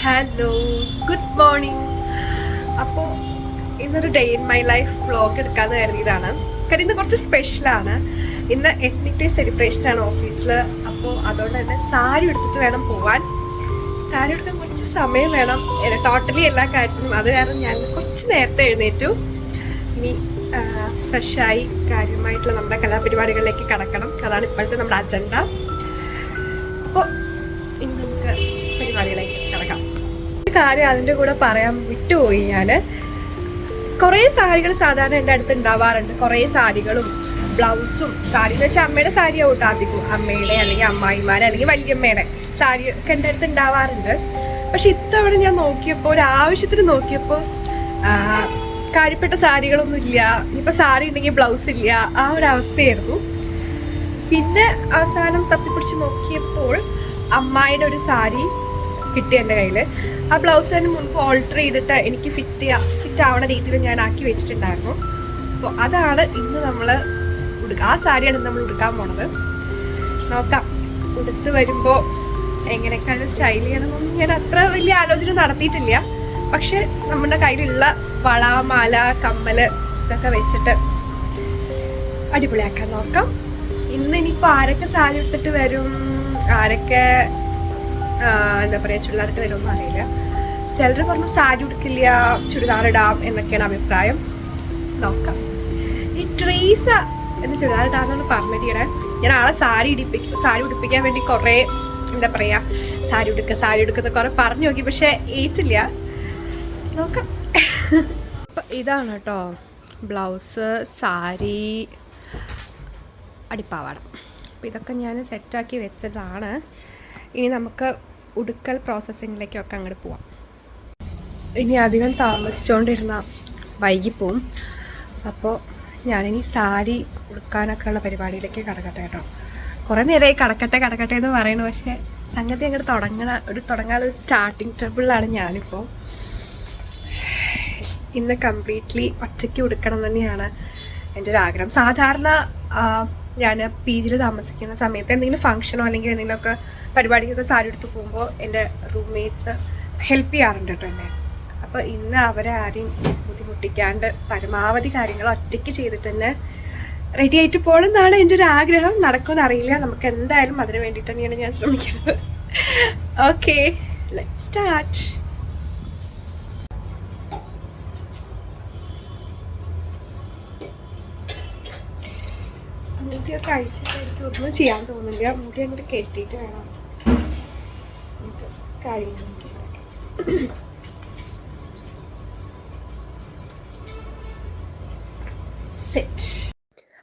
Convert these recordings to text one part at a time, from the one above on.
Hello, good morning. അപ്പോൾ ഇന്നൊരു day in my life vlog എടുക്കാമെന്ന് കരുതിയതാണ്. കാര്യം ഇന്ന് കുറച്ച് സ്പെഷ്യലാണ്. ഇന്ന് എത്നിക് ഡേ സെലിബ്രേഷനാണ് ഓഫീസിൽ. അപ്പോൾ അതുകൊണ്ട് തന്നെ സാരി എടുത്തിട്ട് വേണം പോവാൻ. സാരി എടുക്കാൻ കുറച്ച് സമയം വേണം ടോട്ടലി എല്ലാ കാര്യത്തിനും. അത് കാരണം ഞാൻ കുറച്ച് നേരത്തെ എഴുന്നേറ്റു. ഇനി ഫ്രഷായി കാര്യമായിട്ടുള്ള നമ്മുടെ കലാപരിപാടികളിലേക്ക് കടക്കണം. അതാണ് ഇപ്പോഴത്തെ നമ്മുടെ അജണ്ട. അപ്പോൾ ഇനി നമുക്ക് പരിപാടികളിലേക്ക് കിടക്കാം. ഒരു കാര്യം അതിൻ്റെ കൂടെ പറയാൻ വിട്ടുപോയി. ഞാൻ കുറേ സാരികൾ സാധാരണ എൻ്റെ അടുത്ത് ഉണ്ടാവാറുണ്ട്. കുറേ സാരികളും ബ്ലൗസും. സാരി എന്ന് വെച്ചാൽ അമ്മയുടെ സാരിയാവും കേട്ടോ അധികം. അമ്മയുടെ അല്ലെങ്കിൽ അമ്മായിമാരെ അല്ലെങ്കിൽ വല്യമ്മയുടെ സാരി ഒക്കെ എൻ്റെ അടുത്ത് ഉണ്ടാവാറുണ്ട്. പക്ഷെ ഇത്തവണ ഞാൻ നോക്കിയപ്പോൾ ഒരാവശ്യത്തിന് നോക്കിയപ്പോൾ കാര്യപ്പെട്ട സാരികളൊന്നും ഇല്ല. ഇനിയിപ്പോൾ സാരി ഉണ്ടെങ്കിൽ ബ്ലൗസ് ഇല്ല, ആ ഒരു അവസ്ഥയായിരുന്നു. പിന്നെ അവസാനം തപ്പിപ്പിടിച്ച് നോക്കിയപ്പോൾ അമ്മായിയുടെ ഒരു സാരി കിട്ടി എൻ്റെ കയ്യിൽ. ആ ബ്ലൗസ് തന്നെ മുൻപ് ഓൾട്ടർ ചെയ്തിട്ട് എനിക്ക് ഫിറ്റ് ആവണ രീതിയിൽ ഞാൻ ആക്കി വെച്ചിട്ടുണ്ടായിരുന്നു. അപ്പോൾ അതാണ് ഇന്ന് നമ്മൾ ആ സാരിയാണ് നമ്മൾ ഉടുക്കാൻ പോണത്. നോക്കാം ഉടുത്ത് വരുമ്പോൾ എങ്ങനെയൊക്കെയാണ് സ്റ്റൈൽ ചെയ്യണമെന്നൊന്നും ഞാൻ അത്ര വലിയ ആലോചന നടത്തിയിട്ടില്ല. പക്ഷെ നമ്മുടെ കയ്യിലുള്ള വള, മാല, കമ്മല് ഇതൊക്കെ വെച്ചിട്ട് അടിപൊളിയാക്കാൻ നോക്കാം. ഇന്ന് ഇനിയിപ്പോൾ ആരൊക്കെ സാരി എടുത്തിട്ട് വരും, ആരൊക്കെ എന്താ പറയുക ചുരിദാറിട്ട് വരുമെന്ന് അറിയില്ല. ചിലർ പറഞ്ഞു സാരി ഉടുക്കില്ല, ചുരിദാർ ഇടാം എന്നൊക്കെയാണ് അഭിപ്രായം. നോക്കാം. ഈ ട്രീസ എന്ന് ചുരിദാർ ഇടാമെന്നാണ് പറഞ്ഞിരിക്കണേ. ഞാൻ ആളെ സാരി ഉടുപ്പിക്കാൻ വേണ്ടി കുറേ എന്താ പറയുക സാരി ഉടുക്കുന്ന കുറേ പറഞ്ഞു നോക്കി, പക്ഷെ ഏറ്റില്ല. നോക്കാം. അപ്പം ഇതാണ് കേട്ടോ ബ്ലൗസ്, സാരി, അടിപ്പാവാട. അപ്പം ഇതൊക്കെ ഞാൻ സെറ്റാക്കി വെച്ചതാണ്. ഇനി നമുക്ക് ഉടുക്കൽ പ്രോസസ്സിങ്ങിലേക്കൊക്കെ അങ്ങോട്ട് പോവാം. ഇനി അധികം താമസിച്ചുകൊണ്ടിരുന്ന വൈകിപ്പോവും. അപ്പോൾ ഞാനിനി സാരി ഉടുക്കാനൊക്കെ ഉള്ള പരിപാടിയിലേക്ക് കടക്കട്ടെ കേട്ടോ. കുറേ നേരമായി കടക്കട്ടെ എന്ന് പറയുന്നു. പക്ഷേ സംഗതി അങ്ങോട്ട് തുടങ്ങാനുള്ള ഒരു സ്റ്റാർട്ടിങ് ട്രബിളിലാണ് ഞാനിപ്പോൾ. ഇന്ന് കംപ്ലീറ്റ്ലി ഒറ്റയ്ക്ക് ഉടുക്കണം തന്നെയാണ് എൻ്റെ ഒരു ആഗ്രഹം. സാധാരണ ഞാൻ പി ജിയിൽ താമസിക്കുന്ന സമയത്ത് എന്തെങ്കിലും ഫംഗ്ഷനോ അല്ലെങ്കിൽ എന്തെങ്കിലുമൊക്കെ പരിപാടിക്കൊക്കെ സാരി എടുത്ത് പോകുമ്പോൾ എൻ്റെ റൂംമേറ്റ്സ് ഹെൽപ്പ് ചെയ്യാറുണ്ട് കേട്ടോ എന്നെ. അപ്പോൾ ഇന്ന് അവരെ ആരെയും ബുദ്ധിമുട്ടിക്കാണ്ട് പരമാവധി കാര്യങ്ങൾ ഒറ്റയ്ക്ക് ചെയ്തിട്ട് തന്നെ റെഡി ആയിട്ട് പോകണമെന്നാണ് എൻ്റെ ഒരു ആഗ്രഹം. നടക്കുമെന്ന് അറിയില്ല. നമുക്ക് എന്തായാലും അതിന് വേണ്ടിയിട്ട് തന്നെയാണ് ഞാൻ ശ്രമിക്കുന്നത്. Okay, let's start. മുടിയൊക്കെ അഴിച്ചിട്ട് എനിക്ക് ഒന്നും ചെയ്യാൻ തോന്നില്ല. മുടി അങ്ങോട്ട് കെട്ടിയിട്ട് വേണം നമുക്ക് കാര്യങ്ങൾ സെറ്റ്.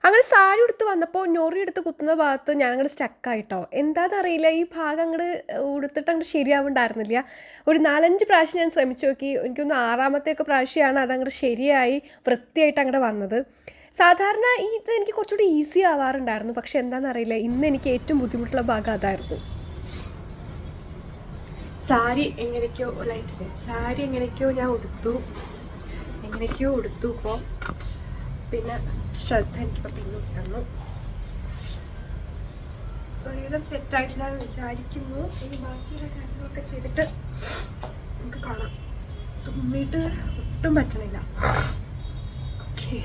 അങ്ങനെ സാരി എടുത്ത് വന്നപ്പോൾ ഞൊറി എടുത്ത് കുത്തുന്ന ഭാഗത്ത് ഞാൻ അങ്ങോട്ട് സ്റ്റക്കായിട്ടോ. എന്താണെന്നറിയില്ല, ഈ ഭാഗം അങ്ങോട്ട് ഉടുത്തിട്ട് അങ്ങോട്ട് ശരിയാവുണ്ടായിരുന്നില്ല. ഒരു 4-5 പ്രാവശ്യം ഞാൻ ശ്രമിച്ചു നോക്കി. എനിക്കൊന്ന് 6ാമത്തെയൊക്കെ പ്രാവശ്യമാണ് അതങ്ങോട്ട് ശരിയായി വൃത്തിയായിട്ട് അങ്ങോട്ട് വന്നത്. സാധാരണ ഇത് എനിക്ക് കുറച്ചുകൂടി ഈസി ആവാറുണ്ടായിരുന്നു. പക്ഷെ എന്താണെന്നറിയില്ല, ഇന്ന് എനിക്ക് ഏറ്റവും ബുദ്ധിമുട്ടുള്ള ഭാഗം അതായിരുന്നു. സാരി എങ്ങനെയൊക്കെയോ ഞാൻ ഉടുത്തു. ഇപ്പോൾ പിന്നെ ശ്രദ്ധ എനിക്കിപ്പോൾ പിന്നെ തന്നു. ഒരുവിധം സെറ്റായിട്ടില്ലാന്ന് വിചാരിക്കുന്നു. ഇനി ബാക്കിയുള്ള കാര്യങ്ങളൊക്കെ ചെയ്തിട്ട് നമുക്ക് കാണാം. തുമ്മിയിട്ട് ഒട്ടും പറ്റണില്ല. ഓക്കെ,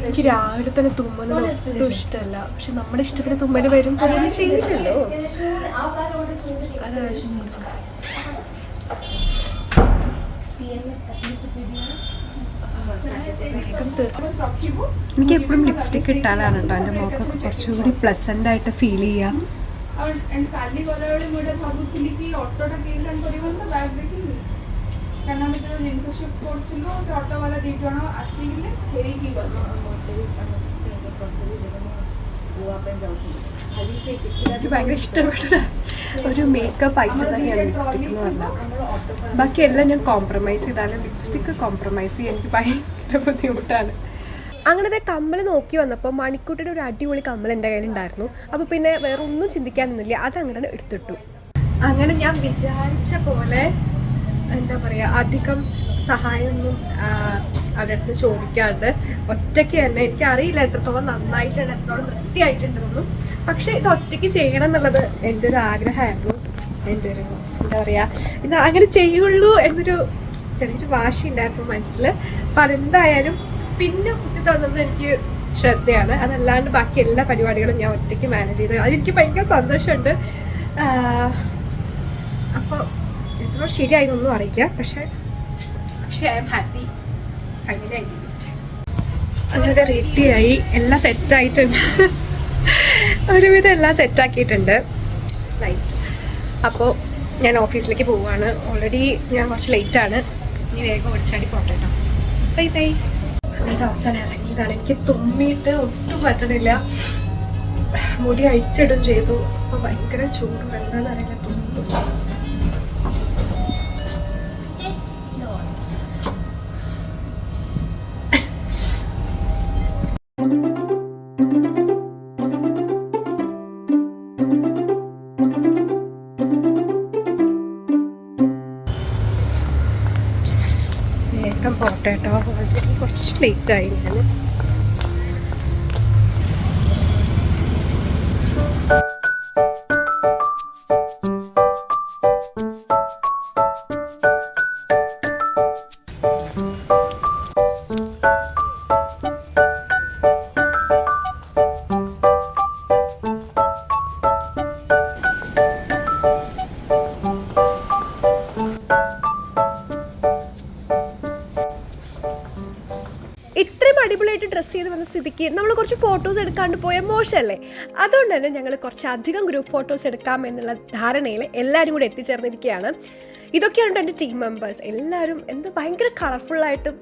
എനിക്ക് രാവിലെ തന്നെ തുമ്മുന്നത് ഒട്ടും ഇഷ്ടമല്ല. പക്ഷെ നമ്മുടെ ഇഷ്ടത്തിന് തുമ്മൽ വരും പോലെ ചെയ്യില്ലല്ലോ. അതാണ് എനിക്ക് എപ്പോഴും ലിപ്സ്റ്റിക്ക് ഇട്ടാലാണ് കേട്ടോ എൻ്റെ മുഖമൊക്കെ കുറച്ചും കൂടി പ്ലസൻ്റ് ആയിട്ട് ഫീൽ ചെയ്യുക. എനിക്ക് ഭയങ്കര ഇഷ്ടപ്പെട്ട ഒരു മേക്കപ്പ് ഐറ്റം തന്നെയാണ് ലിപ്സ്റ്റിക് എന്ന് പറഞ്ഞാൽ. ബാക്കിയെല്ലാം ഞാൻ കോംപ്രമൈസ് ചെയ്താലും ലിപ്സ്റ്റിക്ക് കോംപ്രമൈസ് ചെയ്യാൻ എനിക്ക് ഭയങ്കര ബുദ്ധിമുട്ടാണ്. അങ്ങനത്തെ കമ്മൽ നോക്കി വന്നപ്പോൾ മണിക്കൂട്ടിയുടെ ഒരു അടിപൊളി കമ്മൽ എൻ്റെ കയ്യിലുണ്ടായിരുന്നു. അപ്പോൾ പിന്നെ വേറെ ഒന്നും ചിന്തിക്കാനൊന്നുമില്ല, അതങ്ങനെ എടുത്തിട്ടു. അങ്ങനെ ഞാൻ വിചാരിച്ച പോലെ എന്താ പറയുക അധികം സഹായമൊന്നും അവരുടെ അടുത്ത് ചോദിക്കാണ്ട് ഒറ്റയ്ക്ക് തന്നെ, എനിക്കറിയില്ല എത്രത്തോളം നന്നായിട്ടുണ്ട് എത്രത്തോളം വൃത്തിയായിട്ടുണ്ടെന്നും, പക്ഷെ ഇത് ഒറ്റയ്ക്ക് ചെയ്യണം എന്നുള്ളത് എൻ്റെ ഒരു ആഗ്രഹമായിരുന്നു. എൻ്റെ ഒരു എന്താ പറയുക, ഇത് അങ്ങനെ ചെയ്യുള്ളൂ എന്നൊരു ചെറിയൊരു വാശി ഉണ്ടായിരുന്നു മനസ്സിൽ. അപ്പം അതെന്തായാലും പിന്നെ കുത്തി തന്നത് എനിക്ക് ശ്രദ്ധയാണ്. അതല്ലാണ്ട് ബാക്കി എല്ലാ പരിപാടികളും ഞാൻ ഒറ്റയ്ക്ക് മാനേജ് ചെയ്ത് അതെനിക്ക് ഭയങ്കര സന്തോഷമുണ്ട്. അപ്പോൾ എത്ര ശരിയായതൊന്നും അറിയില്ല, പക്ഷേ I am happy. Finally I did it. അങ്ങനെ റെഡിയായി, എല്ലാം സെറ്റായിട്ടുണ്ട്. ഒരുവിധം എല്ലാം സെറ്റാക്കിയിട്ടുണ്ട്. റൈറ്റ്, അപ്പോൾ ഞാൻ ഓഫീസിലേക്ക് പോവുകയാണ്. ഓൾറെഡി ഞാൻ കുറച്ച് ലേറ്റാണ്. ഇനി വേഗം ഓടിച്ചാടി പോട്ടെ കേട്ടോ. Bye bye. അങ്ങനത്തെ അവസാനം ഇറങ്ങിയതാണ്. എനിക്ക് തുമ്മിയിട്ട് ഒട്ടും പറ്റണില്ല. മുടി അഴിച്ചിടും ചെയ്തു. അപ്പോൾ ഭയങ്കര ചൂടും എന്താണെന്ന് അറിയില്ല, തുമ്മും. വേഗം പോട്ടെ കേട്ടോ. ഓൾറെഡി കുറച്ച് ലേറ്റായി ഞാൻ. ഇത്രയും അടിപൊളിയായിട്ട് ഡ്രസ്സ് ചെയ്ത് വന്ന സ്ഥിതിക്ക് നമ്മൾ കുറച്ച് ഫോട്ടോസ് എടുക്കാണ്ട് പോയാൽ മോശമല്ലേ? അതുകൊണ്ട് തന്നെ ഞങ്ങൾ കുറച്ചധികം ഗ്രൂപ്പ് ഫോട്ടോസ് എടുക്കാം എന്നുള്ള ധാരണയിൽ എല്ലാവരും കൂടി എത്തിച്ചേർന്നിരിക്കുകയാണ്. ഇതൊക്കെയാണ് എൻ്റെ ടീം മെമ്പേഴ്സ്. എല്ലാവരും എന്ത് ഭയങ്കര കളർഫുള്ളായിട്ടും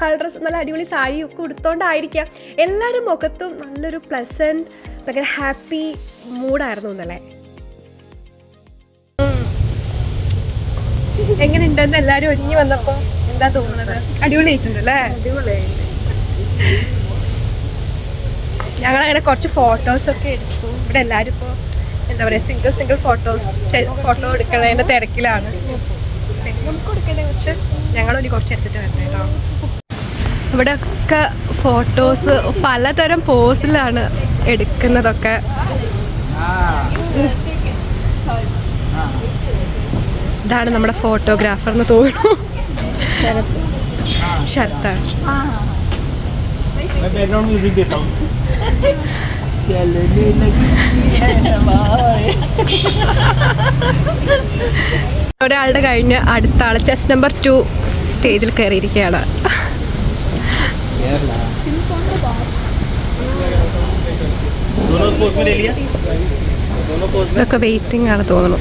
കളർ ഡ്രസ്സ് നല്ല അടിപൊളി സാരിയൊക്കെ ഉടുത്തോണ്ടായിരിക്കാം എല്ലാവരും മുഖത്തും നല്ലൊരു പ്ലസൻറ്റ് ഭയങ്കര ഹാപ്പി മൂഡായിരുന്നു എന്നല്ലേ. എങ്ങനെയുണ്ടെന്ന് എല്ലാവരും ഒരുങ്ങി വന്നപ്പോൾ എന്താ തോന്നുന്നത്? അടിപൊളിയായിട്ടുണ്ടല്ലേ? അടിപൊളിയായിട്ട്. ഞങ്ങളങ്ങനെ കുറച്ച് ഫോട്ടോസൊക്കെ എടുത്തു. ഇവിടെ എല്ലാവരും ഇപ്പോൾ എന്താ പറയുക സിംഗിൾ ഫോട്ടോ എടുക്കുന്നതിൻ്റെ തിരക്കിലാണ്. നമുക്ക് കൊടുക്കേണ്ടത് വെച്ച് ഞങ്ങളൊരു കുറച്ച് എടുത്തിട്ട് വരണം കേട്ടോ. ഇവിടെ ഒക്കെ ഫോട്ടോസ് പലതരം പോസിലാണ് എടുക്കുന്നതൊക്കെ. ഇതാണ് നമ്മുടെ ഫോട്ടോഗ്രാഫർ എന്ന് തോന്നുന്നു. ശരത്താണ്. ഒരാളുടെ കഴിഞ്ഞ് അടുത്ത ആള് ചെസ് നമ്പർ 2 സ്റ്റേജിൽ കയറിയിരിക്കുകയാണ്. ഇതൊക്കെ വെയിറ്റിംഗ് ആണ് തോന്നുന്നു.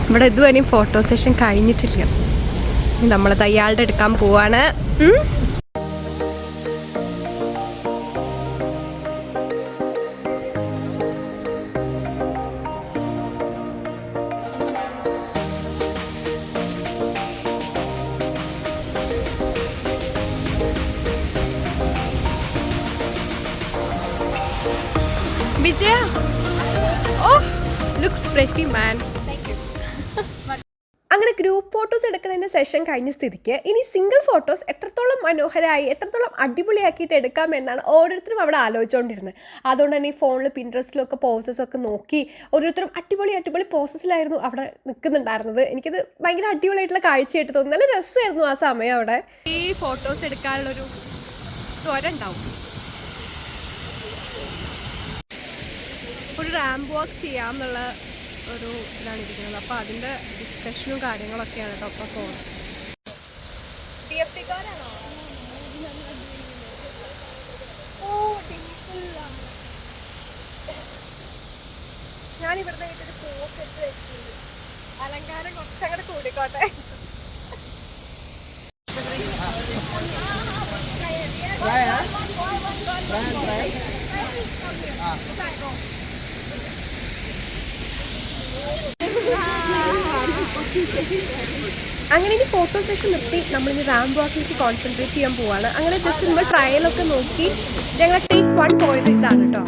ഇവിടെ ഇതുവരെയും ഫോട്ടോ സെഷൻ കഴിഞ്ഞിട്ടില്ല. നമ്മളത് അയാളുടെ എടുക്കാൻ പോവാണ്. വിജയ, ഓ ലുക്സ് പ്രെറ്റി മാൻ. അങ്ങനെ ഗ്രൂപ്പ് ഫോട്ടോസ് എടുക്കുന്നതിൻ്റെ സെഷൻ കഴിഞ്ഞ സ്ഥിതിക്ക് ഇനി സിംഗിൾ ഫോട്ടോസ് എത്രത്തോളം മനോഹരമായി എത്രത്തോളം അടിപൊളിയാക്കിയിട്ട് എടുക്കാം എന്നാണ് ഓരോരുത്തരും അവിടെ ആലോചിച്ചുകൊണ്ടിരുന്നത്. അതുകൊണ്ട് തന്നെ ഈ ഫോണിൽ പിൻട്രസ്റ്റിലൊക്കെ പോസസൊക്കെ നോക്കി ഓരോരുത്തരും അടിപൊളി പോസസിലായിരുന്നു അവിടെ നിൽക്കുന്നുണ്ടായിരുന്നത്. എനിക്കത് ഭയങ്കര അടിപൊളിയായിട്ടുള്ള കാഴ്ചയായിട്ട് തോന്നി. നല്ല രസമായിരുന്നു ആ സമയം അവിടെ. ഈ ഫോട്ടോസ് എടുക്കാനുള്ളൊരു ത്വര ഉണ്ടാവും. ഒരു റാമ്പ് വാക്ക് ചെയ്യാമെന്നുള്ള ഒരു ഇതാണ് ഇരിക്കുന്നത്. അപ്പോൾ അതിൻ്റെ ഡിസ്കഷനും കാര്യങ്ങളൊക്കെയാണ് കേട്ടോ അപ്പോൾ പോകുന്നത്. ഞാനിവിടുന്ന് വീട്ടിൽ പോക്കെട്ട് വെച്ചിട്ടുണ്ട്. അലങ്കാരം കുറച്ചങ്ങോട്ട് കൂടിക്കോട്ടെ. അങ്ങനെ ഇനി ഫോട്ടോ സെഷൻ നിർത്തി നമ്മളിനി റാമ്പ് വാക്കിലേക്ക് കോൺസെൻട്രേറ്റ് ചെയ്യാൻ പോവാണ്. അങ്ങനെ ജസ്റ്റ് നമ്മൾ ട്രയലൊക്കെ നോക്കി ഞങ്ങൾ ടേക്ക് 1 പോയത് ഇതാണ് കേട്ടോ.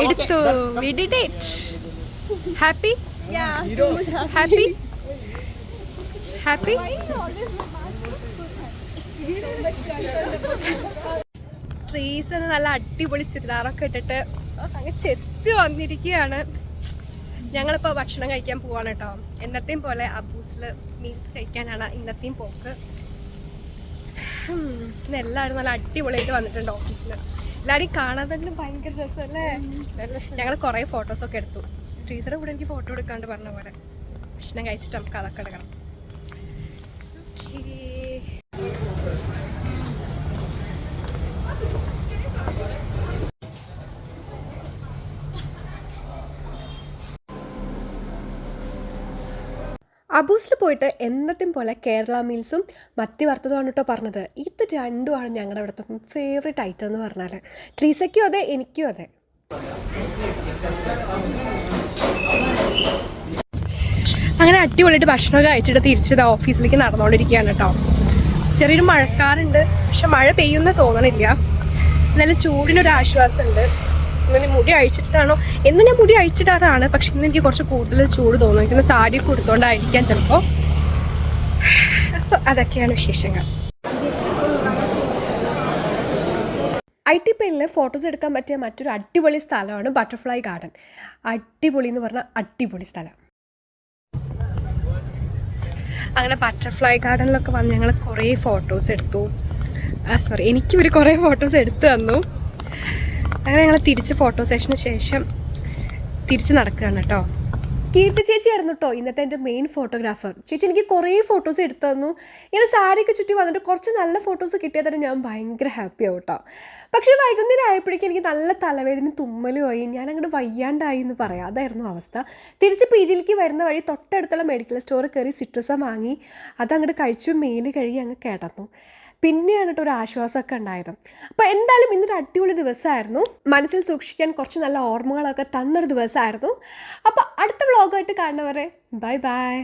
എടുത്തു. We did it. Happy? Happy? Happy? Trees നല്ല അടിപൊളി ചുരിദാറൊക്കെ ഇട്ടിട്ട് അങ്ങ് ചെത്തി വന്നിരിക്കുകയാണ്. ഞങ്ങളിപ്പോൾ ഭക്ഷണം കഴിക്കാൻ പോവാണ് കേട്ടോ. എന്നത്തെയും പോലെ അബൂസിൽ മീൽസ് കഴിക്കാനാണ് ഇന്നത്തെയും പോക്ക്. എല്ലാവരും നല്ല അടിപൊളിയായിട്ട് വന്നിട്ടുണ്ട് ഓഫീസിൽ. എല്ലാവരും കാണാൻ തന്നെ ഭയങ്കര രസമല്ലേ. ഞങ്ങൾ കുറേ ഫോട്ടോസൊക്കെ എടുത്തു. ട്രീസറുടെ കൂടെ എനിക്ക് ഫോട്ടോ എടുക്കാണ്ട് പറഞ്ഞ പോലെ. ഭക്ഷണം കഴിച്ചിട്ട് നമുക്ക് അതൊക്കെ എടുക്കണം. അബൂസിൽ പോയിട്ട് എന്നത്തെയും പോലെ കേരള മീൽസും മത്തി വറുത്തതുമാണ് കേട്ടോ പറഞ്ഞത്. ഇത് രണ്ടുമാണ് ഞങ്ങളുടെ അവിടുത്തെ ഫേവറേറ്റ് ഐറ്റം എന്ന് പറഞ്ഞാൽ. ട്രീസയ്ക്കും അതെ, എനിക്കും അതെ. അങ്ങനെ അടിപൊളിയായിട്ട് ഭക്ഷണമൊക്കെ കഴിച്ചിട്ട് തിരിച്ചത് ഓഫീസിലേക്ക് നടന്നുകൊണ്ടിരിക്കുകയാണ് കേട്ടോ. ചെറിയൊരു മഴക്കാറുണ്ട്, പക്ഷെ മഴ പെയ്യുന്ന തോന്നണില്ല. നല്ല ചൂടിനൊരു ആശ്വാസമുണ്ട്. ഇന്ന് മുടി അഴിച്ചിട്ടാണോ, എന്നും ഞാൻ മുടി അഴിച്ചിട്ടാണ്, പക്ഷെ ഇന്ന് എനിക്ക് കുറച്ച് കൂടുതൽ ചൂട് തോന്നുന്നു. എനിക്കിന്ന് സാരി കൊടുത്തോണ്ടായിരിക്കാം ചിലപ്പോൾ. അപ്പോൾ അതൊക്കെയാണ് വിശേഷങ്ങൾ. ITPL ഫോട്ടോസ് എടുക്കാൻ പറ്റിയ മറ്റൊരു അടിപൊളി സ്ഥലമാണ് ബട്ടർഫ്ലൈ ഗാർഡൻ. അടിപൊളി എന്ന് പറഞ്ഞാൽ അടിപൊളി സ്ഥലം. അങ്ങനെ ബട്ടർഫ്ലൈ ഗാർഡനിലൊക്കെ വന്ന് ഞങ്ങൾ കുറേ ഫോട്ടോസ് എടുത്തു. എനിക്ക് ഒരു കുറേ ഫോട്ടോസ് എടുത്തു തന്നു. അങ്ങനെ ഞങ്ങൾ തിരിച്ച് ഫോട്ടോ സെഷന് ശേഷം തിരിച്ച് നടക്കുകയാണ് കേട്ടോ. കീർത്തി ചേച്ചി ആയിരുന്നു കേട്ടോ ഇന്നത്തെ എൻ്റെ മെയിൻ ഫോട്ടോഗ്രാഫർ. ചേച്ചി എനിക്ക് കുറേ ഫോട്ടോസ് എടുത്തു തന്നു. ഇങ്ങനെ സാരിയൊക്കെ ചുറ്റി വന്നിട്ട് കുറച്ച് നല്ല ഫോട്ടോസ് കിട്ടിയാൽ തന്നെ ഞാൻ ഭയങ്കര ഹാപ്പിയാവും കേട്ടോ. പക്ഷേ വൈകുന്നേരം ആയപ്പോഴേക്കും എനിക്ക് നല്ല തലവേദന തുമ്മലുമായി, ഞാൻ അങ്ങോട്ട് വയ്യാണ്ടായി എന്ന് പറയാം. അതായിരുന്നു അവസ്ഥ. തിരിച്ച് PGയിലേക്ക് വരുന്ന വഴി തൊട്ടടുത്തുള്ള മെഡിക്കൽ സ്റ്റോറിൽ കയറി സിട്രസ വാങ്ങി അതങ്ങോട്ട് കഴിച്ചു, മേല് കഴുകി അങ്ങ് കിടന്നു. പിന്നെയാണ് കേട്ടോ ഒരു ആശ്വാസമൊക്കെ ഉണ്ടായത്. അപ്പോൾ എന്തായാലും ഇന്നൊരു അടിപൊളി ദിവസമായിരുന്നു. മനസ്സിൽ സൂക്ഷിക്കാൻ കുറച്ച് നല്ല ഓർമ്മകളൊക്കെ തന്നൊരു ദിവസമായിരുന്നു. അപ്പോൾ അടുത്ത വ്ളോഗായിട്ട് കാണുന്നവരെ ബൈ ബൈ.